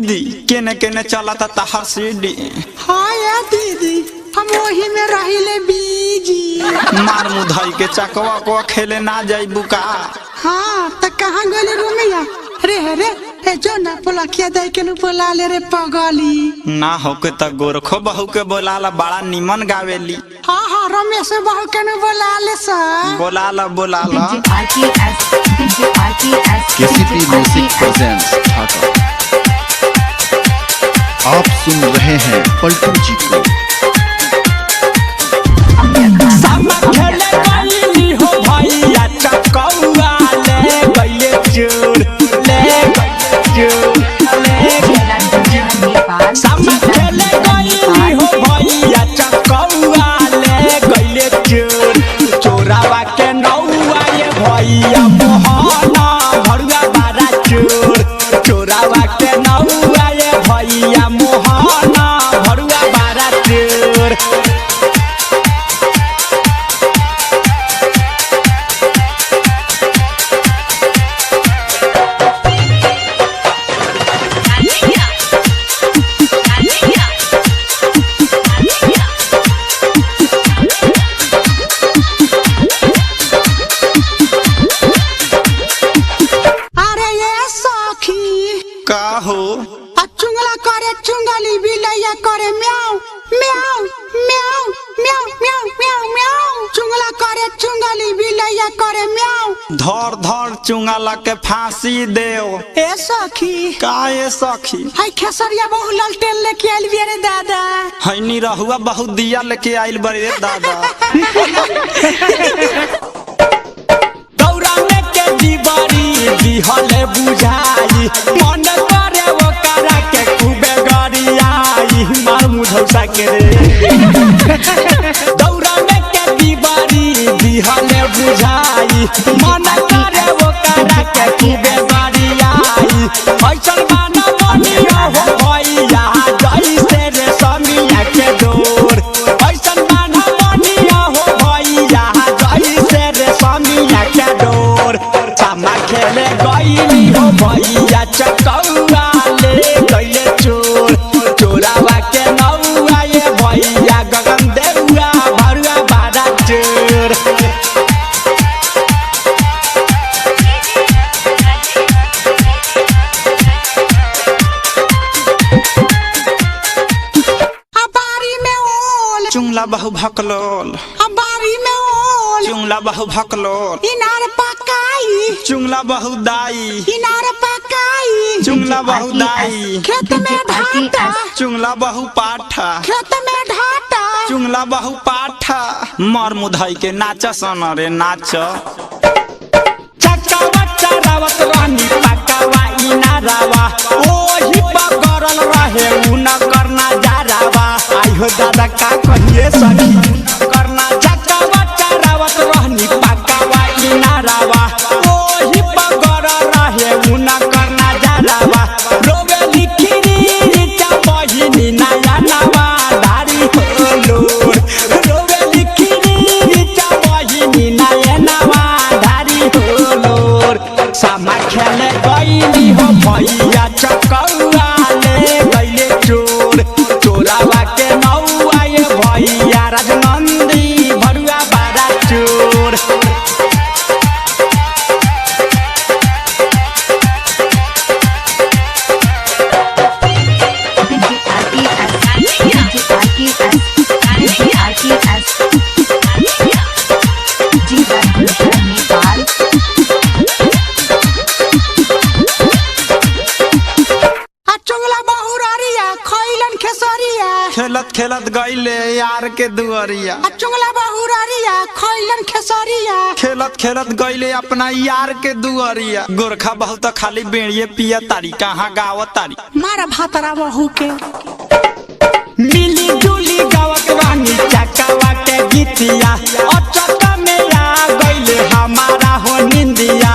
दीदी केने केने चला था तहर सीडी। हाँ यार दीदी हम वही में रहिले बीजी। मार मुधाई के चकवा को खेले ना जाई बुका। हाँ तो कहाँ गले रूमिया रे जो ना पोलखिया दे के नु बोला ले रे पगली। ना हो के त गोरखो बहू के बोलाला बड़ा निमन गावेली। हाँ रमेश बहू के नु बोला ले सा बोलाला केसीपी म्यूजिक प्रेजेंट्स ढाका। आप सुन रहे हैं पलटू जी को। चोरावा के नौआ ये भैया मोहना भरुआ बारा चोर। चोरावा के नौआ ये भैया मोहना भरुआ बारा चोर। का हो चुंगला करे चुंगली बिलैया करे म्याऊ म्याऊ म्याऊ म्याऊ म्याऊ म्याऊ म्याऊ। चुंगला करे चुंगली बिलैया करे म्याऊ। धर धर चुंगला के फांसी देव। ए सखी का ए सखी हाय खेसरिया बहु ललटेन लेके आइल बिया रे दादा। हैनी रहुआ बहुत दिया लेके आइल बड़े दादा। दौड़ाने के दीवारी दिहले बुझाई मन करे वो करा के खूबे गरियाई। मार मुधौसा के रे दौड़ाने के दीवारी दिहले बुझाई मन करे वो करा के खूबे गरियाई। ऐसन माना बनिया हो भैया जैसे रे समिया के डोर। ऐसन माना बनिया हो भैया जैसे रे समिया के डोर। सामा खेले गईली हो भैया चकौआ ले गईले चोर। चोरावा के नौआ ये भैया गगन देउआ भरुआ बारा चोर। बारी में ओल चुंगला बहु भकलोल। बारी में ओल चुंगला बहु भकलोल। इनार पकाई चुंगला बहु दाई। इनार पकाई चुंगला बहु दाई। खेत में ढाटा चुंगला बहु पाठा। खेत में ढाटा चुंगला बहु पाठा। मर मुधाई के नाच सन रे नाच। चकावा चरावत रानी पकावा इनारावा ओही पकड़ल रहे उन करना जारावा। आई हो दादा का कहिए सखी करना चकावा चरावत रानी पकावा इनारावा ओही पकड़ल रहे उन करना जारावा। रोवे लिखिरी चा बहिनी नया नवा धारी होलोर। रोवे लिखिरी चा बहिनी नया नवा धारी होलोर। सामा खेले गईली हो भैया चकौआ ले गईले चोर। चोरावा के नौआ ये भैया राजनंदी भरुआ बारा चोर। चुंगला बहु रारिया खइलन खेसरिया खेलत खेलत गईले यार के दुआरिया। चुंगला बहु रारिया खइलन खेसरिया खेलत खेलत गईले अपना यार के दुआरिया। गोरखा बहुत खाली बेड़िए पिया तारी कहाँ गावत तारी। मारा भातरा बहू के मिली जुली गावत रानी चकावा के गीतिया। अचक में आ गईले हमारा हो निंदिया।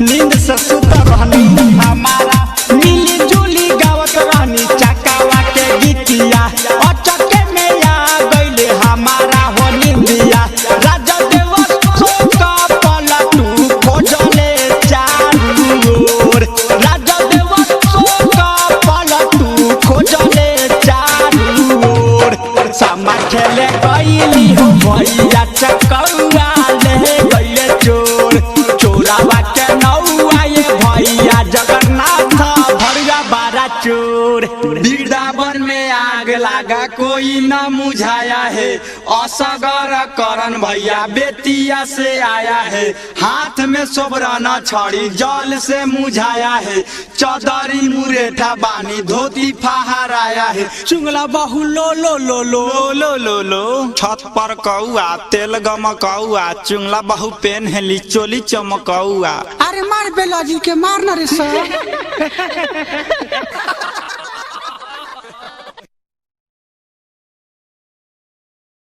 नींद से सुत रहनी हमारा मिली जुली गावत रानी चकावा के गीतिया। अचक में आ गईले हमारा हो निंदिया। राजा देव का पलटू खोजले चारू ओर। राजा देव का पलटू चोर। वृंदावन में आग लागा कोई न मुझाया है, असगर करण भैया बेतिया से आया है। हाथ में सोबराना छड़ी जल से मुझाया है, चौधरी मुरेठा बानी धोती फहराया है। चुंगला बहु लो लो लो लो लो लो लो, छत पर कौआ तेल गमकौआ, चुंगला बहु पेन हेली चोली चमकौआ। अरे मार बेलाजी के मारना रे सर।